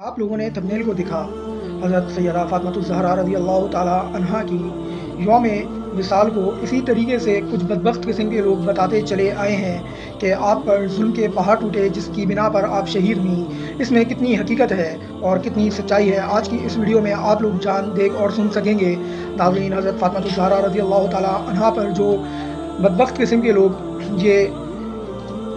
آپ لوگوں نے تھمبنیل کو دیکھا، حضرت سیدہ فاطمۃ الزہرا رضی اللہ تعالیٰ عنہا کی یوم وصال کو اسی طریقے سے کچھ بدبخت قسم کے لوگ بتاتے چلے آئے ہیں کہ آپ پر ظلم کے پہاڑ ٹوٹے جس کی بنا پر آپ شہید ہوئیں۔ اس میں کتنی حقیقت ہے اور کتنی سچائی ہے، آج کی اس ویڈیو میں آپ لوگ جان دیکھ اور سن سکیں گے۔ ناظرین، حضرت فاطمۃ الزہرا رضی اللہ تعالیٰ عنہا پر جو بدبخت قسم کے لوگ یہ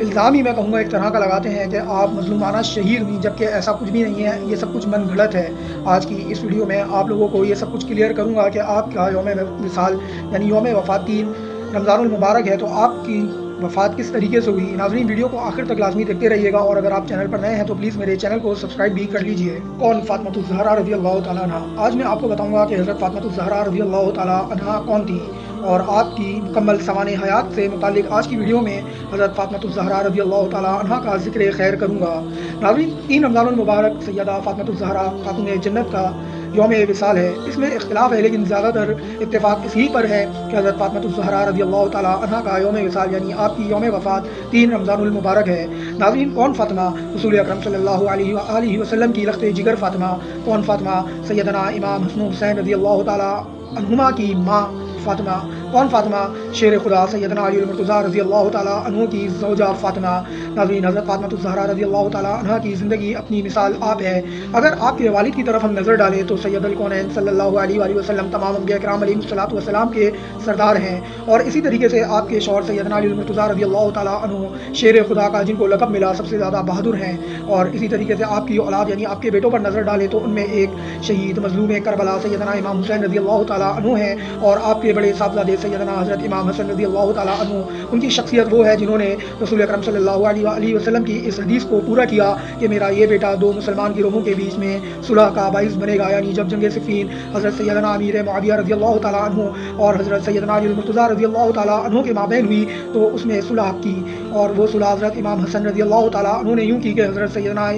الزام ہی میں کہوں گا ایک طرح کا لگاتے ہیں کہ آپ مظلومانہ شہید ہوئی، جبکہ ایسا کچھ بھی نہیں ہے، یہ سب کچھ من گھڑت ہے۔ آج کی اس ویڈیو میں آپ لوگوں کو یہ سب کچھ کلیئر کروں گا کہ آپ کا یوم وصال یعنی یوم وفات 3 رمضان المبارک ہے، تو آپ کی وفات کس طریقے سے ہوئی۔ ناظرین، ویڈیو کو آخر تک لازمی دیکھتے رہیے گا، اور اگر آپ چینل پر نئے ہیں تو پلیز میرے چینل کو سبسکرائب بھی کر لیجئے۔ کون فاطمۃ الزہرا رضی اللہ تعالیٰ عنہا؟ آج میں آپ کو بتاؤں گا کہ حضرت فاطمۃ الزہرا رضی اللہ تعالیٰ عنہا کون تھی، اور آپ کی مکمل سوانح حیات سے متعلق آج کی ویڈیو میں حضرت فاطمۃ الزہرا رضی اللہ تعالیٰ عنہا کا ذکر خیر کروں گا۔ ناظرین، 3 رمضان المبارک سیدہ فاطمۃ الزہرا خاتون جنت کا یوم وصال ہے۔ اس میں اختلاف ہے، لیکن زیادہ تر اتفاق اسی پر ہے کہ حضرت فاطمۃ الزہرا رضی اللہ تعالیٰ عنہا کا یوم وصال یعنی آپ کی یوم وفات 3 رمضان المبارک ہے۔ ناظرین، کون فاطمہ؟ رسول اکرم صلی اللہ علیہ وآلہ وسلم کی لخت جگر فاطمہ۔ کون فاطمہ؟ سیدنا امام حسن حسین رضی اللہ تعالیٰ عنہما کی ماں فاطمہ۔ کون فاطمہ؟ شیر خدا سیدنا علی المرتضیٰ رضی اللہ تعالیٰ عنہ کی زوجہ فاطمہ۔ ناظرین، حضرت فاطمۃ الزہرا رضی اللہ تعالیٰ عنہ کی زندگی اپنی مثال آپ ہے۔ اگر آپ کے والد کی طرف ہم نظر ڈالیں تو سید الکونین صلی اللہ علیہ وآلہ وسلم تمام انبیاء کرام علیہم الصلوۃ والسلام کے سردار ہیں، اور اسی طریقے سے آپ کے شوہر سیدنا علی المرتضیٰ رضی اللہ تعالیٰ عنہ شیر خدا کا جن کو لقب ملا سب سے زیادہ بہادر ہیں، اور اسی طریقے سے آپ کی اولاد یعنی آپ کے بیٹوں پر نظر ڈالیں تو ان میں ایک شہید مظلوم کربلا سیدنا امام حسین رضی اللہ تعالیٰ عنہ ہیں، اور آپ کے بڑے صاحبزادے سیدنا حضرت امام حسن رضی اللہ تعالیٰ عنہ، ان کی شخصیت وہ ہے جنہوں نے رسول اکرم صلی اللہ علیہ وآلہ وسلم کی اس حدیث کو پورا کیا کہ میرا یہ بیٹا 2 مسلمان گروہوں کے بیچ میں صلح کا باعث بنے گا، یعنی جب جنگ صفین حضرت سیدنا امیر معاویہ رضی اللہ تعالیٰ عنہ اور حضرت سیدنا علی المرتضیٰ رضی اللہ تعالیٰ عنہ کے مابین ہوئی تو اس میں صلح کی، اور وہ صلح حضرت امام حسن رضی اللہ تعالیٰ عنہ نے یوں کی کہ حضرت سیدنا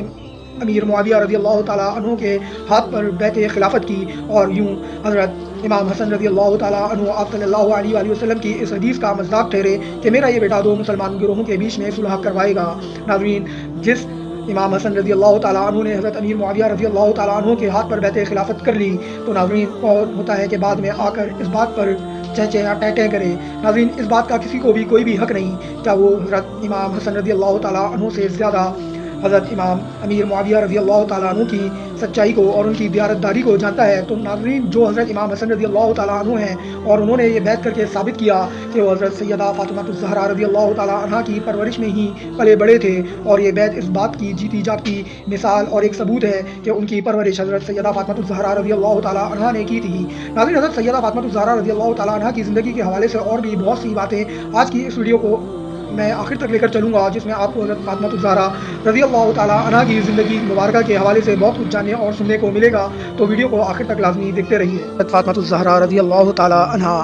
امیر معاویہ رضی اللہ تعالیٰ عنہ کے ہاتھ پر بیعت خلافت کی، اور یوں حضرت امام حسن رضی اللہ تعالیٰ عنہ آپ صلی اللہ علیہ وآلہ وسلم کی اس حدیث کا مصداق ٹھہرے کہ میرا یہ بیٹا 2 مسلمان گروہوں کے بیچ میں صلح کروائے گا۔ ناظرین، جس امام حسن رضی اللہ تعالیٰ عنہ نے حضرت امیر معاویہ رضی اللہ تعالیٰ عنہ کے ہاتھ پر بیعت خلافت کر لی، تو ناظرین اور ہوتا ہے کہ بعد میں آ کر اس بات پر چہچہا ٹہٹہ کرے۔ ناظرین، اس بات کا کسی کو بھی کوئی بھی حق نہیں کیا وہ حضرت امام حسن رضی اللہ تعالیٰ عنہ سے زیادہ حضرت امام امیر معاویہ رضی اللہ تعالیٰ عنہ کی سچائی کو اور ان کی دیانتداری کو جانتا ہے؟ تو ناظرین، جو حضرت امام حسن رضی اللہ تعالیٰ عنہ ہیں اور انہوں نے یہ بیعت کر کے ثابت کیا کہ وہ حضرت سیدہ فاطمۃ الزہرا رضی اللہ تعالیٰ عنہ کی پرورش میں ہی پلے بڑے تھے، اور یہ بیعت اس بات کی جیتی جاگتی مثال اور ایک ثبوت ہے کہ ان کی پرورش حضرت سیدہ فاطمۃ الزہرا رضی اللہ تعالیٰ عنہ نے کی تھی۔ ناظرین، حضرت سیدہ فاطمۃ الزہرا رضی اللہ تعالیٰ عنہ کی زندگی کے حوالے سے اور بھی بہت سی باتیں آج کی اس ویڈیو کو میں آخر تک لے کر چلوں گا، جس میں آپ کو حضرت فاطمۃ الزہرا رضی اللہ تعالیٰ عنہ کی زندگی مبارکہ کے حوالے سے بہت کچھ جاننے اور سننے کو ملے گا، تو ویڈیو کو آخر تک لازمی دیکھتے رہیے۔ حضرت فاطمۃ الزہرا رضی اللہ تعالیٰ عنہ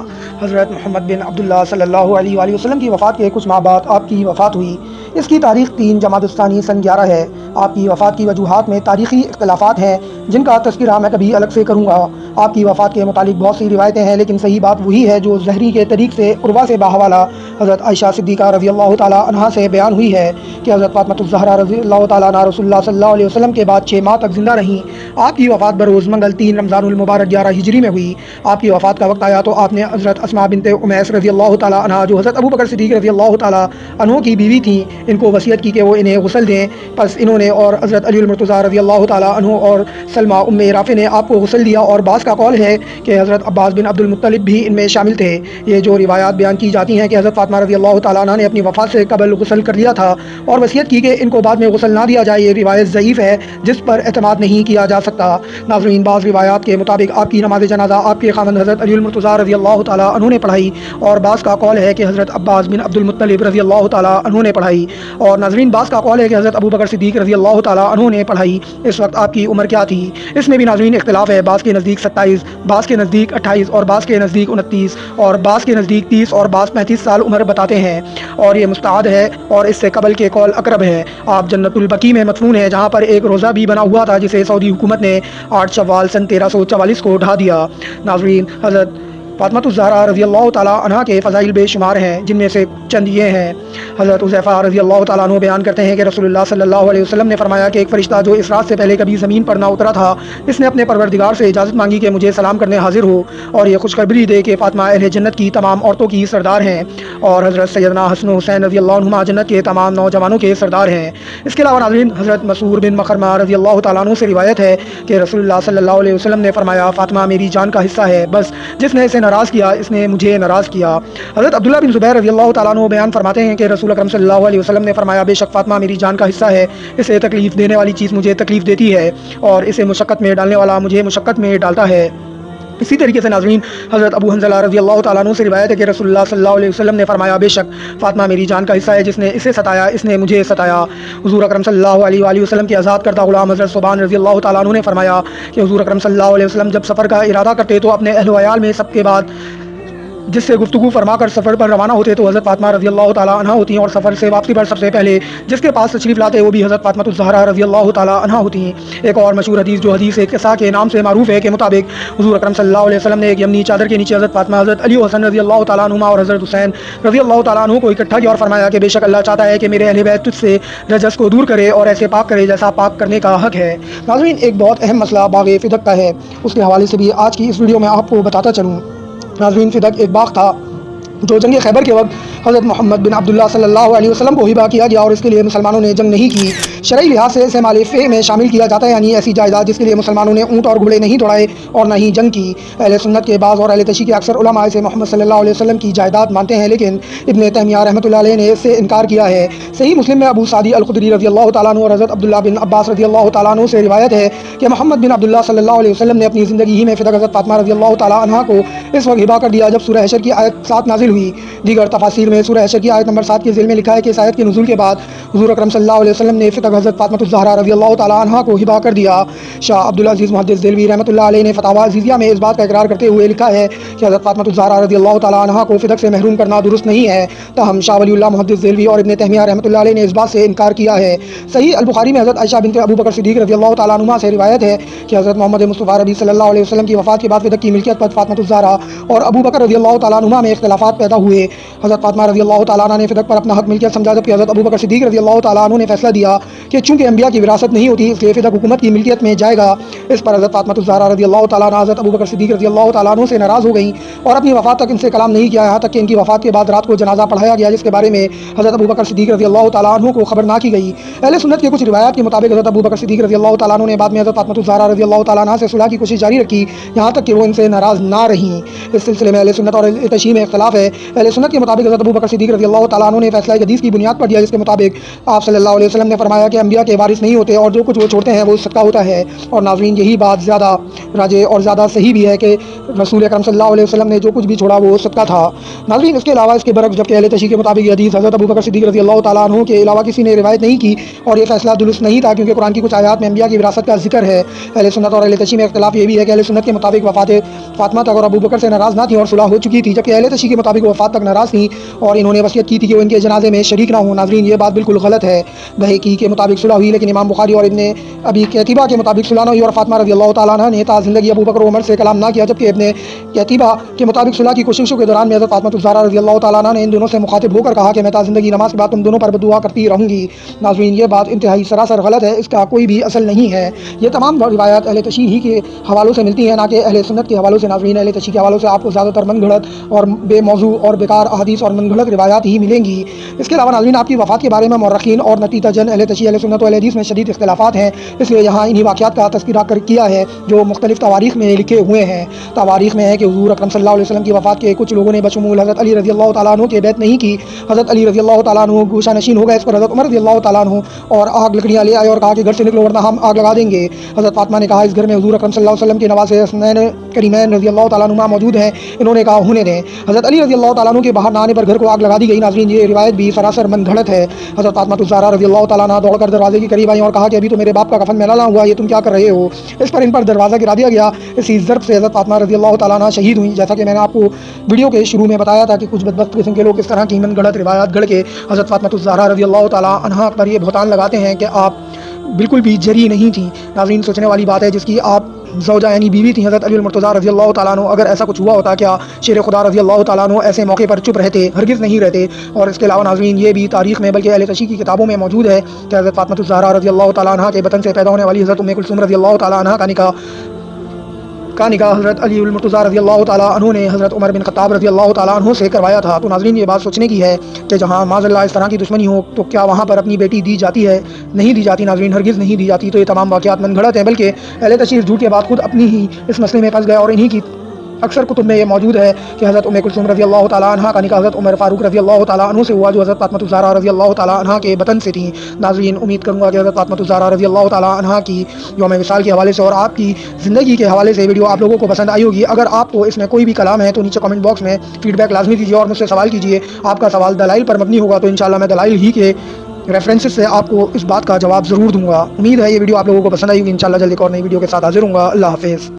حضرت محمد بن عبداللہ صلی اللہ علیہ وآلہ وسلم کی وفات کے کچھ ماہ بعد آپ کی وفات ہوئی۔ اس کی تاریخ 3 جمادی الثانی سن 11 ہے۔ آپ کی وفات کی وجوہات میں تاریخی اختلافات ہیں جن کا تذکرہ میں کبھی الگ سے کروں گا۔ آپ کی وفات کے متعلق بہت سی روایتیں ہیں، لیکن صحیح بات وہی ہے جو ظہری کے طریق سے عروہ سے باحوالہ حضرت عائشہ صدیقہ رضی اللہ تعالیٰ عنہا سے بیان ہوئی ہے کہ حضرت فاطمۃ الزہرا رضی اللہ تعالیٰ عنہ رسول اللہ صلی اللہ علیہ وسلم کے بعد 6 ماہ تک زندہ رہیں۔ آپ کی وفات بروز منگل 3 رمضان المبارک 11 ہجری میں ہوئی۔ آپ کی وفات کا وقت آیا تو آپ نے حضرت اسماء بنت امیس رضی اللہ تعالیٰ عنہ، جو حضرت ابو بکر صدیق رضی اللہ تعالیٰ عنہ کی بیوی تھیں، ان کو وصیت کی کہ وہ انہیں غسل دیں۔ پس انہوں نے اور حضرت علی المرتضیٰ رضی اللہ تعالیٰ عنہ اور سلمہ ام رافع نے آپ کو غسل دیا، اور بعض کا قول ہے کہ حضرت عباس بن عبد المطلب بھی ان میں شامل تھے۔ یہ جو روایات بیان کی جاتی ہیں کہ حضرت فاطمہ رضی اللہ تعالیٰ عنہ نے اپنی وفات سے قبل غسل کر لیا تھا اور وصیت کی کہ ان کو بعد میں غسل نہ دیا جائے، یہ روایت ضعیف ہے جس پر اعتماد نہیں کیا جا سکتا۔ ناظرین، بعض روایات کے مطابق آپ کی نماز جنازہ آپ کے خاوند حضرت علی المرتضیٰ رضی اللہ تعالیٰ عنہ نے پڑھائی، اور بعض کا قول ہے کہ حضرت عباس بن عبد المطلب رضی اللہ تعالیٰ عنہ نے پڑھائی، اور ناظرین بعض کا قول ہے کہ حضرت ابو بکر صدیق رضی اللہ تعالیٰ عنہ نے پڑھائی۔ اس وقت آپ کی عمر کیا تھی؟ اس میں بھی ناظرین اختلاف ہے، بعض کے نزدیک 27، بعض کے نزدیک 28، اور بعض کے نزدیک 29، اور بعض کے نزدیک 30 اور بعض 35 سال عمر بتاتے ہیں، اور یہ مستعد ہے اور اس سے قبل کے قول اقرب ہے۔ آپ جنت البقیع میں مدفون ہیں، جہاں پر ایک روزہ بھی بنا ہوا تھا جسے سعودی حکومت نے 8 شوال سن 1344 کو ڈھا دیا۔ ناظرین، حضرت فاطمہ الزہرا رضی اللہ تعالیٰ عنہ کے فضائل بے شمار ہیں، جن میں سے چند یہ ہیں۔ حضرت حذیفہ رضی اللہ تعالیٰ عنہ بیان کرتے ہیں کہ رسول اللہ صلی اللہ علیہ وسلم نے فرمایا کہ ایک فرشتہ جو اس رات سے پہلے کبھی زمین پر نہ اترا تھا، اس نے اپنے پروردگار سے اجازت مانگی کہ مجھے سلام کرنے حاضر ہو اور یہ خوشخبری دے کہ فاطمہ اہل جنت کی تمام عورتوں کی سردار ہیں، اور حضرت سیدنا حسن و حسین رضی اللہ عنہما جنت کے تمام نوجوانوں کے سردار ہیں۔ اس کے علاوہ ناظرین، حضرت مسعود بن مخرمہ رضی اللہ تعالیٰ عنہ سے روایت ہے کہ رسول اللہ صلی اللہ علیہ وسلم نے فرمایا، فاطمہ میری جان کا حصہ ہے، بس جس نے اسے ناراض کیا اس نے مجھے ناراض کیا۔ حضرت عبداللہ بن زبیر رضی اللہ تعالیٰ عنہ بیان فرماتے ہیں کہ رسول اکرم صلی اللہ علیہ وسلم نے فرمایا، بے شک فاطمہ میری جان کا حصہ ہے، اسے تکلیف دینے والی چیز مجھے تکلیف دیتی ہے اور اسے مشقت میں ڈالنے والا مجھے مشقت میں ڈالتا ہے۔ اسی طریقے سے ناظرین، حضرت ابو حنظلہ رضی اللہ تعالیٰ عنہ سے روایت ہے کہ رسول اللہ صلی اللہ علیہ وسلم نے فرمایا، بے شک فاطمہ میری جان کا حصہ ہے، جس نے اسے ستایا اس نے مجھے ستایا۔ حضور اکرم صلی اللہ علیہ وآلہ وسلم کے آزاد کردہ غلام حضرت ثوبان رضی اللہ تعالیٰ عنہ نے فرمایا کہ حضور اکرم صلی اللہ علیہ وسلم جب سفر کا ارادہ کرتے تو اپنے اہل و عیال میں سب کے بعد جس سے گفتگو فرما کر سفر پر روانہ ہوتے تو حضرت فاطمہ رضی اللہ تعالیٰ عنہ ہوتی ہیں، اور سفر سے واپسی پر سب سے پہلے جس کے پاس تشریف لاتے وہ بھی حضرت فاطمہ الزہرا رضی اللہ تعالیٰ عنہ ہوتی ہیں۔ ایک اور مشہور حدیث جو حدیث قصہ کے نام سے معروف ہے کے مطابق حضور اکرم صلی اللہ علیہ وسلم نے ایک یمنی چادر کے نیچے حضرت فاطمہ، حضرت علی و حسن رضی اللہ تعالیٰ عنہما اور حضرت حسین رضی اللہ تعالیٰ عنہ کو اکٹھا کیا اور فرمایا کہ بے شک اللہ چاہتا ہے کہ میرے اہل بیت تجھ سے رجس کو دور کرے اور ایسے پاک کرے جیسا پاک کرنے کا حق ہے۔ ناظرین، ایک بہت اہم مسئلہ باغ فدق کا ہے، اس کے حوالے سے بھی آج کی اس ویڈیو میں آپ کو بتاتا چلوں۔ ناظرین، فدق ایک باغ تھا جو جنگ خیبر کے وقت حضرت محمد بن عبداللہ صلی اللہ علیہ وسلم کو ہبہ کیا گیا، اور اس کے لیے مسلمانوں نے جنگ نہیں کی۔ شرعی لحاظ سے اسے مال فے میں شامل کیا جاتا ہے، یعنی ایسی جائیداد جس کے لیے مسلمانوں نے اونٹ اور گھوڑے نہیں دوڑائے اور نہ ہی جنگ کی۔ اہل سنت کے بعض اور اہل تشیع کے اکثر علماء اسے محمد صلی اللہ علیہ وسلم کی جائیداد مانتے ہیں، لیکن ابن تیمیہ رحمۃ اللہ علیہ نے اس سے انکار کیا ہے۔ صحیح مسلم میں ابو سعدی الخدری رضی اللہ تعالیٰ عنہ اور حضرت عبداللہ بن عباس رضی اللہ تعالیٰ عنہ سے روایت ہے کہ محمد بن عبداللہ صلی اللہ علیہ وسلم نے اپنی زندگی ہی میں فدق حضرت فاطمہ رضی اللہ تعالیٰ عنہ کو اس وقت ہبہ کر دیا جب سورہ حشر کی آیت 7 نازل ہوئی۔ دیگر تفاسیر میں سورہ حشر کی آیت نمبر 7 کے ذیل میں لکھا ہے کہ اس آیت کے نزول کے بعد حضور اکرم صلی اللہ علیہ وسلم نے فدق حضرت فاطمہ الزہرا رضی اللہ تعالیٰ عنہ کو ہبہ کر دیا۔ شاہ عبدالعزیز محدث دہلوی رحمۃ اللہ علیہ نے فتاوی عزیزیہ میں اس بات کا اقرار کرتے ہوئے لکھا ہے کہ حضرت فاطمہ الزہرا رضی اللہ تعالیٰ عنہ کو فدق سے محروم کرنا درست نہیں ہے، تاہم شاہ ولی اللہ محدث دہلوی اور ابن تیمیہ رحمۃ اللہ علیہ نے اس بات سے انکار کیا ہے۔ صحیح البخاری میں حضرت عائشہ بنت ابو بکر صدیق رضی اللہ تعالیٰ عنہ سے روایت ہے کہ حضرت محمد مصطفیٰ ربی صلی اللہ علیہ وسلم کی وفات کے بعد فدق کی ملکیت پر فاطمہ الزہرا اور ابو بکر رضی اللہ تعالیٰ عنہ میں اختلافات پیدا ہوئے۔ حضرت فاطمہ رضی اللہ تعالیٰ عنہ نے فدق پر اپنا حق ملکیت سمجھا، جبکہ حضرت ابو بکر صدیق رضی اللہ تعالیٰ عنہ نے فیصلہ دیا کہ چونکہ انبیاء کی وراثت نہیں ہوتی اس لیے فدق حکومت کی ملکیت میں جائے گا۔ اس پر حضرت فاطمہ الزہرا رضی اللہ تعالیٰ عنہ حضرت ابو بکر صدیق رضی اللہ تعالیٰ عنہ سے ناراض ہو گئیں اور اپنی وفات تک ان سے کلام نہیں کیا، یہاں تک کہ ان کی وفات کے بعد رات کو جنازہ پڑھایا گیا جس کے بارے میں حضرت ابو بکر صدیق رضی اللہ تعالیٰ عنہ کو خبر نہ کی گئی۔ اہل سنت کے کچھ روایات کے مطابق حضرت ابو بکر صدیق رضی اللہ تعالیٰ عنہ نے بعد میں حضرت فاطمہ الزہرا رضی اللہ تعالیٰ عنہ سے صلح کی کوشش جاری رکھی، یہاں تک کہ وہ ان سے ناراض نہ رہیں۔ اس سلسلے میں اہل سنت اور اہل تشیع میں اختلاف ہے۔ اہل سنت کے مطابق حضرت ابو بکر صدیق رضی اللہ تعالیٰ عنہ نے فیصلہ حدیث کی بنیاد پر دیا، جس کے مطابق آپ صلی اللہ علیہ وسلم نے فرمایا کہ انبیاء کے وارث نہیں ہوتے اور جو کچھ وہ چھوڑتے ہیں وہ صدقہ ہوتا ہے۔ اور ناظرین، یہی بات زیادہ راجع اور زیادہ صحیح بھی ہے کہ رسول اکرم صلی اللہ علیہ وسلم نے جو کچھ بھی چھوڑا وہ صدقہ تھا۔ ناظرین، اس کے علاوہ اس کے برعکس جبکہ اہل تشیع کے مطابق یہ حدیث حضرت ابو بکر صدیق رضی اللہ تعالیٰ عنہ کے علاوہ کسی نے روایت نہیں کی اور یہ فیصلہ درست نہیں تھا، کیونکہ قرآن کی کچھ آیات میں انبیاء کی وراثت کا ذکر ہے۔ اہل سنت اور اہل تشیع میں اختلاف یہ بھی ہے کہ اہل سنت کے مطابق وفات فاطمہ تک اور ابو بکر سے ناراض نہ تھی اور صلح ہو چکی تھی، جبکہ اہل تشیع کے مطابق وفات تک ناراض تھیں اور انہوں نے وصیت کی تھی کہ وہ ان کے جنازے میں شریک نہ ہوں۔ ناظرین، یہ بات بالکل غلط ہے۔ بہقی کے مطابق صلح ہوئی، لیکن امام بخاری اور ابن ابی قتیبہ کے مطابق صلح نہ ہوئی اور فاطمہ رضی اللہ تعالیٰ عنہ نے تا زندگی ابو بکر و عمر سے کلام نہ کیا، جبکہ ابن قتیبہ کے مطابق صلح کی کوششوں کے دوران میں حضرت فاطمہ الزہرا رضی اللہ تعالیٰ عنہ نے ان دونوں سے مخاطب ہو کر کہا کہ میں تا زندگی نماز کے بعد تم دونوں پر بدعا کرتی رہوں گی۔ ناظرین، یہ بات انتہائی سراسر غلط ہے، اس کا کوئی بھی اصل نہیں ہے۔ یہ تمام روایات اہل تشیع ہی کے حوالوں سے ملتی ہیں، نہ کہ اہل سنت کے حوالوں سے۔ ناظرین، اہل تشیع کے حوالوں سے آپ کو زیادہ تر من گھڑت اور بے موضوع اور بیکار احادیث اور من گھڑت روایات ہی ملیں گی۔ اس کے علاوہ ناظرین، آپ کی وفات کے بارے میں مورخین اور نتیجتاً اہل تشیع، اہل سنت و اہل حدیث میں شدید اختلافات ہیں، اس لیے یہاں انہی واقعات کا تذکرہ کیا ہے جو مختلف تواریخ میں لکھے ہوئے ہیں۔ تواریخ میں ہے کہ حضور اکرم صلی اللہ علیہ وسلم کی وفات کے کچھ لوگوں نے بشمول حضرت علی رضی اللہ تعالیٰ عنہ کے بیعت نہیں کی۔ حضرت علی رضی اللہ تعالیٰ عنہ گوشہ نشین ہو گئے، اس پر حضرت عمر رضی اللہ تعالیٰ عنہ اور آگ لکڑیاں لے آئے اور کہا کہ گھر سے نکلو ورنہ ہم آگ لگا دیں گے۔ حضرت فاطمہ نے کہا اس گھر میں حضور اکرم صلی اللہ علیہ وسلم کے نواسے حسنین کریمین رضی اللہ تعالیٰ عنہ موجود ہیں، انہوں نے کہا ہونے دیں۔ حضرت علی رضی اللہ تعالیٰ عنہ کے باہر نہ آنے پر گھر کو آگ لگا دی گئی۔ ناظرین، یہ روایت بھی سراسر من گھڑت ہے۔ حضرت فاطمہ الزہرا رضی اللہ تعالیٰ عنہ دوڑ کر دروازے کے قریب آئیں اور کہا کہ ابھی تو میرے باپ کا کفن میلا ہوا، یہ تم کیا کر رہے ہو؟ اس پر ان پر دروازہ گرا دیا گیا۔ اسی ضرب سے حضرت فاطمہ رضی اللہ تعالیٰ عنہ شہید ہوئیں۔ جیسا کہ میں نے آپ کو ویڈیو کے شروع میں بتایا تھا کہ کچھ بدبخت قسم کے لوگ اس طرح کی من گھڑت روایات گھڑ کے حضرت فاطمہ الزہرا رضی اللہ تعالیٰ عنہ پر یہ بہتان لگاتے ہیں کہ آپ بالکل بھی جری نہیں تھیں۔ ناظرین، سوچنے والی بات ہے جس کی آپ زوجہ یعنی بیوی تھی حضرت علی المرتضیٰ رضی اللہ تعالیٰ عنہ. اگر ایسا کچھ ہوا ہوتا کیا شیر خدا رضی اللہ تعالیٰ عنہ ایسے موقع پر چپ رہتے؟ ہرگز نہیں رہتے. اور اس کے علاوہ ناظرین یہ بھی تاریخ میں بلکہ اہل تشیع کی کتابوں میں موجود ہے کہ حضرت فاطمہ الزہرا رضی اللہ تعالیٰ عنہ کے بطن سے پیدا ہونے والی حضرت ام کلثوم رضی اللہ تعالیٰ عنہ کا نکاح حضرت علی المرتضیٰ رضی اللہ تعالیٰ عنہ نے حضرت عمر بن خطاب رضی اللہ تعالیٰ عنہ سے کروایا تھا. تو ناظرین یہ بات سوچنے کی ہے کہ جہاں معاذ اللہ اس طرح کی دشمنی ہو تو کیا وہاں پر اپنی بیٹی دی جاتی ہے؟ نہیں دی جاتی ناظرین، ہرگز نہیں دی جاتی. تو یہ تمام واقعات من گھڑت ہیں، بلکہ اہل تشیع جھوٹ کے بعد خود اپنی ہی اس مسئلے میں پھنس گئے. اور انہی کی اکثر کتب میں یہ موجود ہے کہ حضرت ام کلثوم رضی اللہ تعالیٰ عنہ کا نکاح حضرت عمر فاروق رضی اللہ تعالیٰ عنہ سے ہوا جو حضرت فاطمہ الزہرا رضی اللہ تعالیٰ عنہ کے بطن سے تھیں. ناظرین امید کروں گا کہ حضرت فاطمہ الزہرا رضی اللہ تعالیٰ عنہ کی یوم وصال کے حوالے سے اور آپ کی زندگی کے حوالے سے ویڈیو آپ لوگوں کو پسند آئی ہوگی. اگر آپ کو اس میں کوئی بھی کلام ہے تو نیچے کمنٹ باکس میں فیڈ بیک لازمی دیجیے اور مجھ سے سوال کیجیے. آپ کا سوال دلائل پر مبنی ہوگا تو انشاءاللہ میں دلائل ہی کے ریفرنسز سے آپ کو اس بات کا جواب ضرور دوں گا. امید ہے یہ ویڈیو آپ لوگوں کو پسند آئی ہوگی. انشاءاللہ جلد ایک اور نئی ویڈیو کے ساتھ حاضر ہوں گا. اللہ حافظ.